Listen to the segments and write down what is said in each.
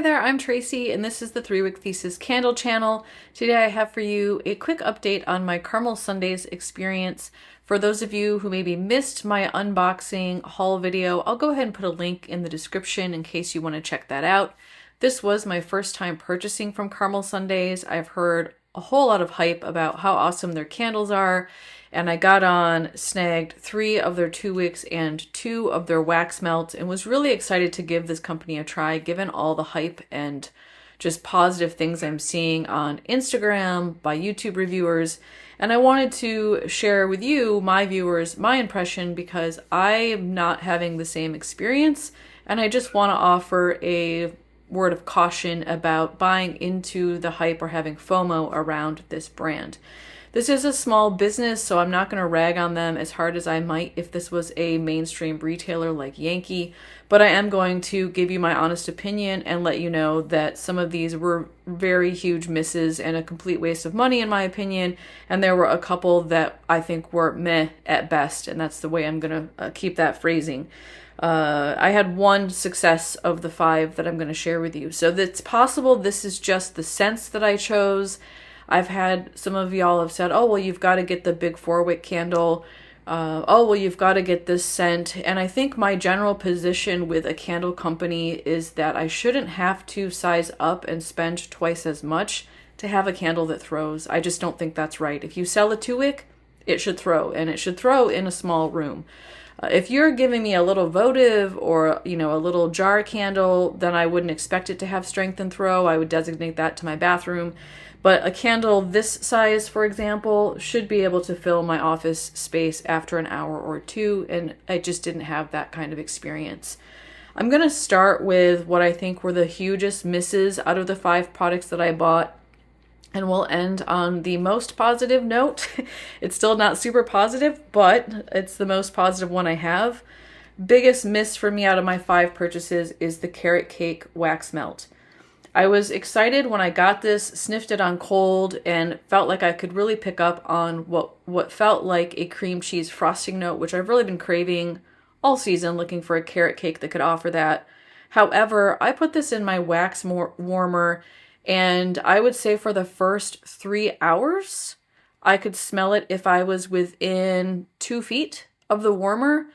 Hi there, I'm Tracy, and this is the 3-Wick Thesis Candle channel. Today I have for you a quick update on my Caramel Sundays experience. For those of you who maybe missed my unboxing haul video, I'll go ahead and put a link in the description in case you want to check that out. This was my first time purchasing from Caramel Sundays. I've heard a whole lot of hype about how awesome their candles are, and I snagged 3 of their 2 wicks and 2 of their wax melts, and was really excited to give this company a try given all the hype and just positive things I'm seeing on Instagram by YouTube reviewers. And I wanted to share with you, my viewers, my impression because I am not having the same experience, and I just want to offer a word of caution about buying into the hype or having FOMO around this brand. This is a small business, so I'm not going to rag on them as hard as I might if this was a mainstream retailer like Yankee, but I am going to give you my honest opinion and let you know that some of these were very huge misses and a complete waste of money in my opinion, and there were a couple that I think were meh at best, and that's the way I'm going to keep that phrasing. I had 1 success of the 5 that I'm going to share with you. So it's possible this is just the scents that I chose. I've had some of y'all have said, oh, well, you've got to get the big 4-wick candle. Oh, well, you've got to get this scent. And I think my general position with a candle company is that I shouldn't have to size up and spend twice as much to have a candle that throws. I just don't think that's right. If you sell a 2-wick, it should throw, and it should throw in a small room. If you're giving me a little votive or, a little jar candle, then I wouldn't expect it to have strength and throw. I would designate that to my bathroom. But a candle this size, for example, should be able to fill my office space after an hour or 2, and I just didn't have that kind of experience. I'm going to start with what I think were the hugest misses out of the 5 products that I bought, and we'll end on the most positive note. It's still not super positive, but it's the most positive one I have. Biggest miss for me out of my 5 purchases is the carrot cake wax melt. I was excited when I got this, sniffed it on cold, and felt like I could really pick up on what felt like a cream cheese frosting note, which I've really been craving all season, looking for a carrot cake that could offer that. However, I put this in my wax warmer, and I would say for the first 3 hours, I could smell it if I was within 2 feet of the warmer.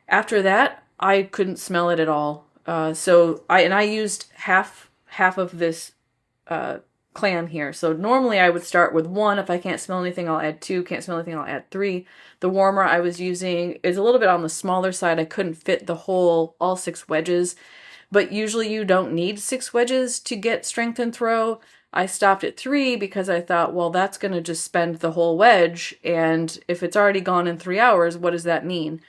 After that, I couldn't smell it at all. So I used half of this clan here. So normally I would start with 1. If I can't smell anything, I'll add 2. Can't smell anything, I'll add 3. The warmer I was using is a little bit on the smaller side. I couldn't fit all 6 wedges, but usually you don't need 6 wedges to get strength and throw. I stopped at 3 because I thought, well, that's going to just spend the whole wedge, and if it's already gone in 3 hours, what does that mean?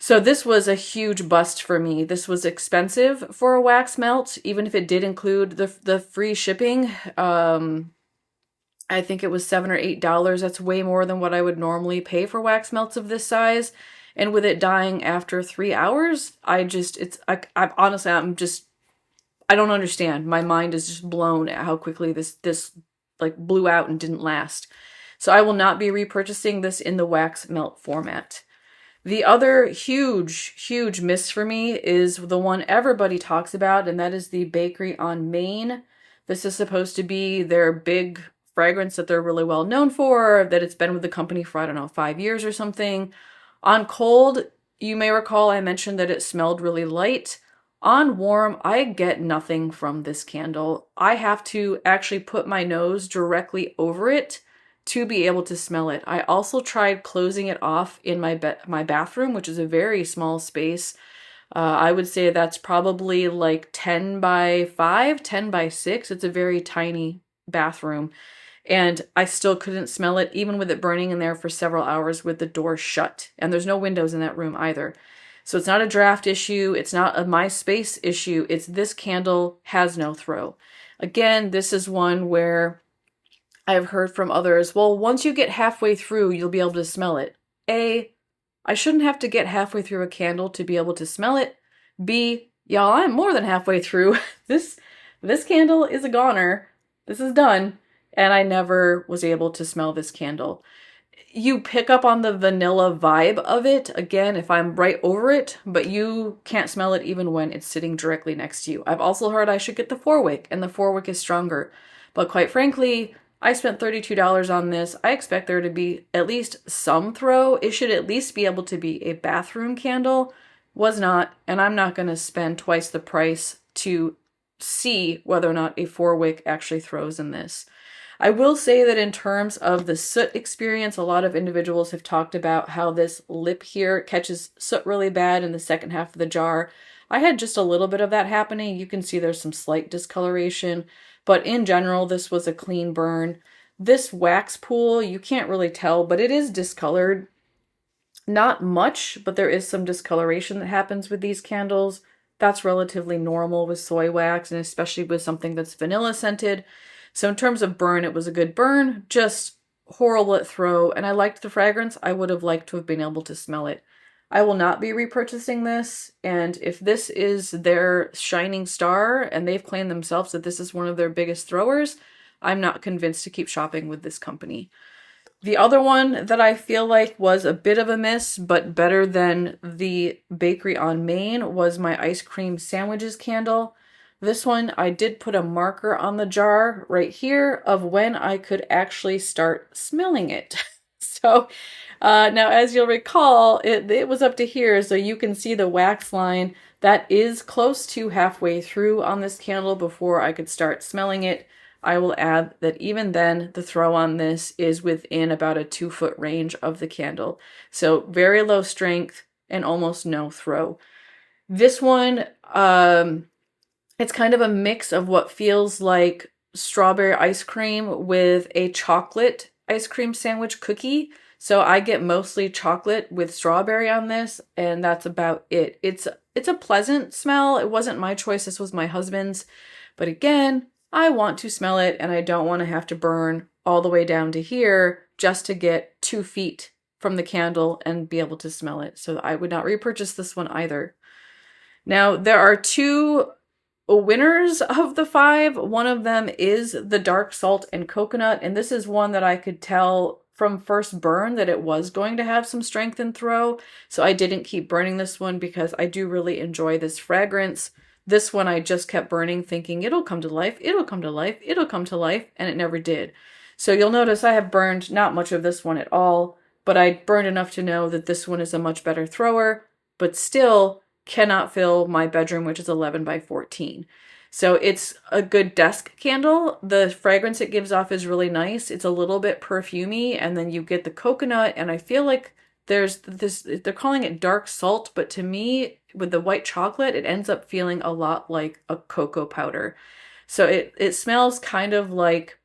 So this was a huge bust for me. This was expensive for a wax melt, even if it did include the free shipping. I think it was $7 or $8. That's way more than what I would normally pay for wax melts of this size. And with it dying after 3 hours, I honestly, I don't understand. My mind is just blown at how quickly this like blew out and didn't last. So I will not be repurchasing this in the wax melt format. The other huge miss for me is the one everybody talks about, and that is the Bakery on Main. This is supposed to be their big fragrance that they're really well known for, that it's been with the company for, I don't know, 5 years or something. On cold, you may recall I mentioned that it smelled really light. On warm, I get nothing from this candle. I have to actually put my nose directly over it to be able to smell it. I also tried closing it off in my bathroom, which is a very small space. I would say that's probably like 10 by 5, 10 by 6. It's a very tiny bathroom. And I still couldn't smell it, even with it burning in there for several hours with the door shut. And there's no windows in that room either. So it's not a draft issue. It's not a my space issue. It's this candle has no throw. Again, this is one where I've heard from others, well, once you get halfway through, you'll be able to smell it. A, I shouldn't have to get halfway through a candle to be able to smell it. B, y'all, I'm more than halfway through. This candle is a goner. This is done. And I never was able to smell this candle. you pick up on the vanilla vibe of it, again, if I'm right over it, but you can't smell it even when it's sitting directly next to you. I've also heard I should get the 4-wick, and the 4-wick is stronger. But quite frankly, I spent $32 on this. I expect there to be at least some throw. It should at least be able to be a bathroom candle. Was not, and I'm not going to spend twice the price to see whether or not a 4-wick actually throws in this. I will say that in terms of the soot experience, a lot of individuals have talked about how this lip here catches soot really bad in the second half of the jar. I had just a little bit of that happening. You can see there's some slight discoloration, but in general, this was a clean burn. This wax pool, you can't really tell, but it is discolored. Not much, but there is some discoloration that happens with these candles. That's relatively normal with soy wax, and especially with something that's vanilla scented. So in terms of burn, it was a good burn, just horrible at throw, and I liked the fragrance. I would have liked to have been able to smell it. I will not be repurchasing this, and if this is their shining star, and they've claimed themselves that this is one of their biggest throwers, I'm not convinced to keep shopping with this company. The other one that I feel like was a bit of a miss, but better than the Bakery on Main, was my ice cream sandwiches candle. This one, I did put a marker on the jar right here of when I could actually start smelling it. So now, as you'll recall, it was up to here, so you can see the wax line. That is close to halfway through on this candle before I could start smelling it. I will add that even then, the throw on this is within about a 2-foot range of the candle. So very low strength and almost no throw. This one, it's kind of a mix of what feels like strawberry ice cream with a chocolate ice cream sandwich cookie. So I get mostly chocolate with strawberry on this, and that's about it. It's a pleasant smell. It wasn't my choice. This was my husband's. But again, I want to smell it, and I don't want to have to burn all the way down to here just to get 2 feet from the candle and be able to smell it. So I would not repurchase this one either. Now, there are 2 winners of the 5. One of them is the dark salt and coconut, and this is one that I could tell from first burn that it was going to have some strength and throw. So I didn't keep burning this one because I do really enjoy this fragrance. This one I just kept burning thinking it'll come to life, it'll come to life, it'll come to life, and it never did. So you'll notice I have burned not much of this one at all, but I burned enough to know that this one is a much better thrower, but still cannot fill my bedroom, which is 11 by 14. So it's a good desk candle. The fragrance it gives off is really nice. It's a little bit perfumey, and then you get the coconut, and I feel like there's this, they're calling it dark salt, but to me, with the white chocolate, it ends up feeling a lot like a cocoa powder. So it smells kind of like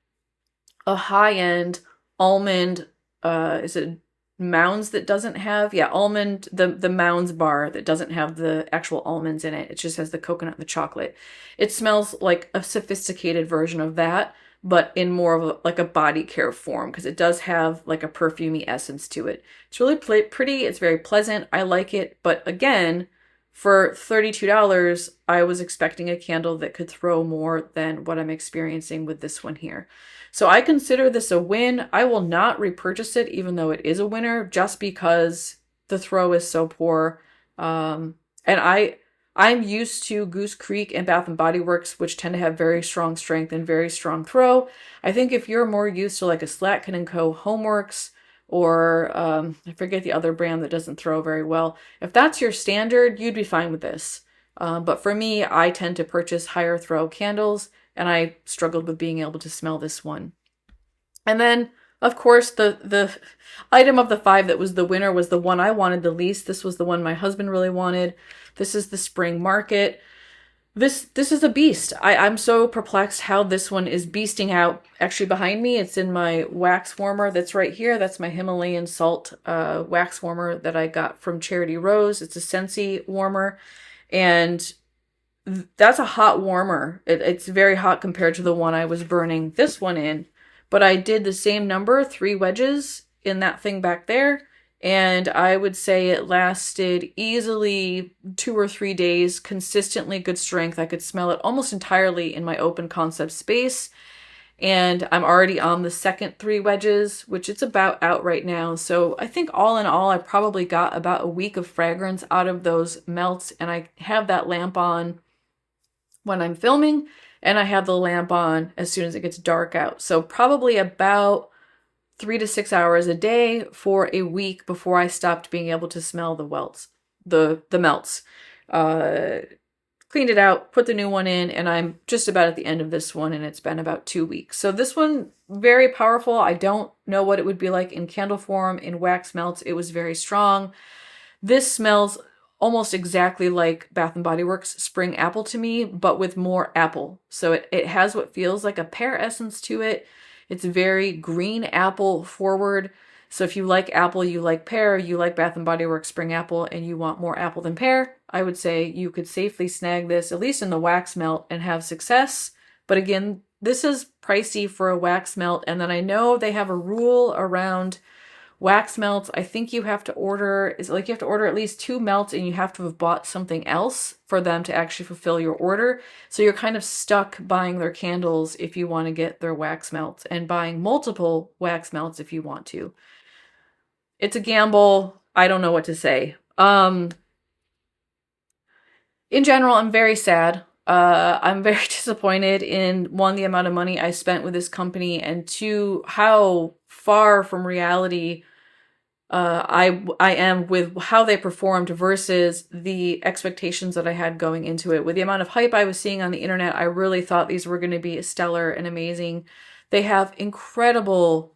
a high-end almond, is it Mounds that doesn't have, almond, the Mounds bar that doesn't have the actual almonds in it. It just has the coconut and the chocolate. It smells like a sophisticated version of that, but in more of like a body care form, because it does have like a perfumey essence to it. It's really pretty. It's very pleasant. I like it. But again, for $32, I was expecting a candle that could throw more than what I'm experiencing with this one here. So I consider this a win. I will not repurchase it, even though it is a winner, just because the throw is so poor. And I'm used to Goose Creek and Bath & Body Works, which tend to have very strong strength and very strong throw. I think if you're more used to like a Slatkin & Co. Homeworks, or I forget the other brand that doesn't throw very well, if that's your standard, you'd be fine with this. But for me, I tend to purchase higher throw candles, and I struggled with being able to smell this one. And then, of course, the item of the 5 that was the winner was the one I wanted the least. This was the one my husband really wanted. This is the Spring Market. This is a beast. I'm so perplexed how this one is beasting out. Actually, behind me, it's in my wax warmer that's right here. That's my Himalayan salt wax warmer that I got from Charity Rose. It's a Scentsy warmer, and that's a hot warmer. It's very hot compared to the one I was burning this one in. But I did the same number, 3 wedges in that thing back there. And I would say it lasted easily 2 or 3 days, consistently good strength. I could smell it almost entirely in my open concept space. And I'm already on the second 3 wedges, which it's about out right now. So I think all in all, I probably got about a week of fragrance out of those melts. And I have that lamp on when I'm filming, and I have the lamp on as soon as it gets dark out. So probably about 3 to 6 hours a day for a week before I stopped being able to smell the melts. Cleaned it out, put the new one in, and I'm just about at the end of this one, and it's been about 2 weeks. So this one, very powerful. I don't know what it would be like in candle form. In wax melts, it was very strong. This smells almost exactly like Bath & Body Works Spring Apple to me, but with more apple. So it has what feels like a pear essence to it. It's very green apple forward. So if you like apple, you like pear, you like Bath & Body Works Spring Apple, and you want more apple than pear, I would say you could safely snag this, at least in the wax melt, and have success. But again, this is pricey for a wax melt. And then I know they have a rule around wax melts. I think you have to order, you have to order at least 2 melts, and you have to have bought something else for them to actually fulfill your order. So you're kind of stuck buying their candles if you want to get their wax melts, and buying multiple wax melts if you want to. It's a gamble. I don't know what to say. In general, I'm very sad. I'm very disappointed in, 1, the amount of money I spent with this company, and 2, how far from reality I am with how they performed versus the expectations that I had going into it. With the amount of hype I was seeing on the internet, I really thought these were going to be stellar and amazing. They have incredible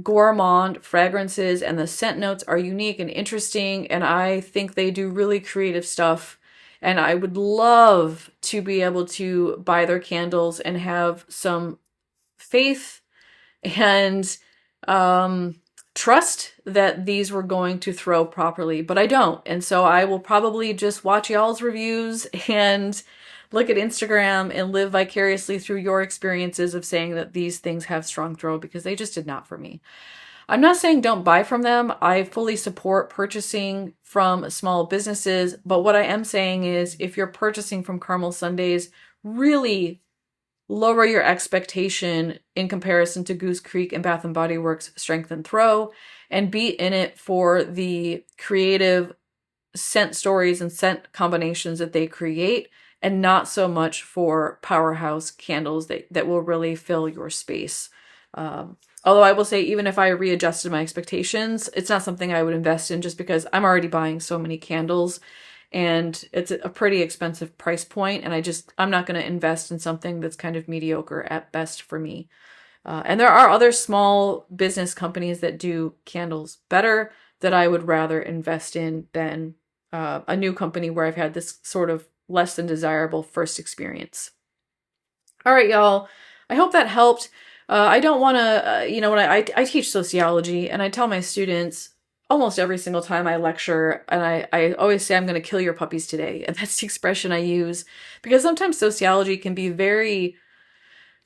gourmand fragrances, and the scent notes are unique and interesting, and I think they do really creative stuff. And I would love to be able to buy their candles and have some faith and trust that these were going to throw properly, but I don't. And so I will probably just watch y'all's reviews and look at Instagram and live vicariously through your experiences of saying that these things have strong throw, because they just did not for me. I'm not saying don't buy from them. I fully support purchasing from small businesses, but what I am saying is, if you're purchasing from Carmel Sundays, really lower your expectation in comparison to Goose Creek and Bath & Body Works Strength and Throw, and be in it for the creative scent stories and scent combinations that they create, and not so much for powerhouse candles that will really fill your space. Although I will say, even if I readjusted my expectations, it's not something I would invest in, just because I'm already buying so many candles and it's a pretty expensive price point, and I'm not going to invest in something that's kind of mediocre at best for me. And there are other small business companies that do candles better that I would rather invest in than a new company where I've had this sort of less than desirable first experience. All right, y'all. I hope that helped. I don't want to, when I teach sociology, and I tell my students almost every single time I lecture, and I always say, I'm going to kill your puppies today. And that's the expression I use, because sometimes sociology can be very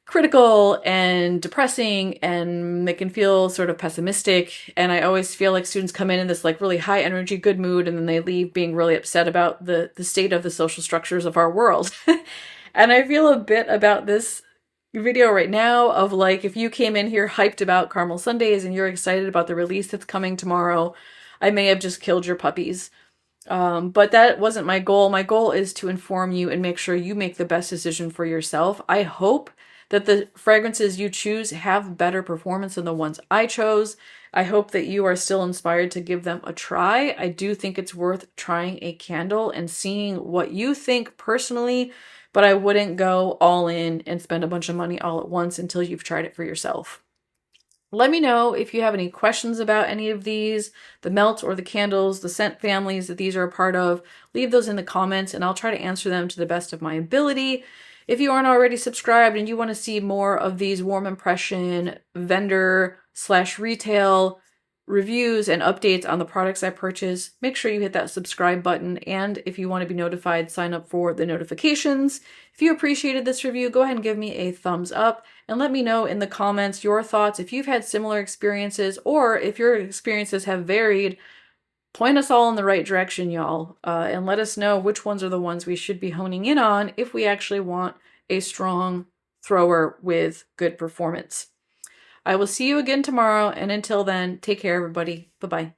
critical and depressing, and they can feel sort of pessimistic. And I always feel like students come in this like really high energy, good mood, and then they leave being really upset about the state of the social structures of our world. And I feel a bit about this video right now of like, if you came in here hyped about Carmel Sundays and you're excited about the release that's coming tomorrow, I may have just killed your puppies. But that wasn't my goal. My goal is to inform you and make sure you make the best decision for yourself. I hope that the fragrances you choose have better performance than the ones I chose. I hope that you are still inspired to give them a try. I do think it's worth trying a candle and seeing what you think personally, but I wouldn't go all in and spend a bunch of money all at once until you've tried it for yourself. Let me know if you have any questions about any of these, the melts or the candles, the scent families that these are a part of. Leave those in the comments and I'll try to answer them to the best of my ability. If you aren't already subscribed and you want to see more of these warm impression vendor/retail reviews and updates on the products I purchase, make sure you hit that subscribe button. And if you want to be notified, sign up for the notifications. If you appreciated this review, go ahead and give me a thumbs up and let me know in the comments your thoughts. If you've had similar experiences or if your experiences have varied, point us all in the right direction, y'all, and let us know which ones are the ones we should be honing in on if we actually want a strong thrower with good performance. I will see you again tomorrow, and until then, take care, everybody. Bye-bye.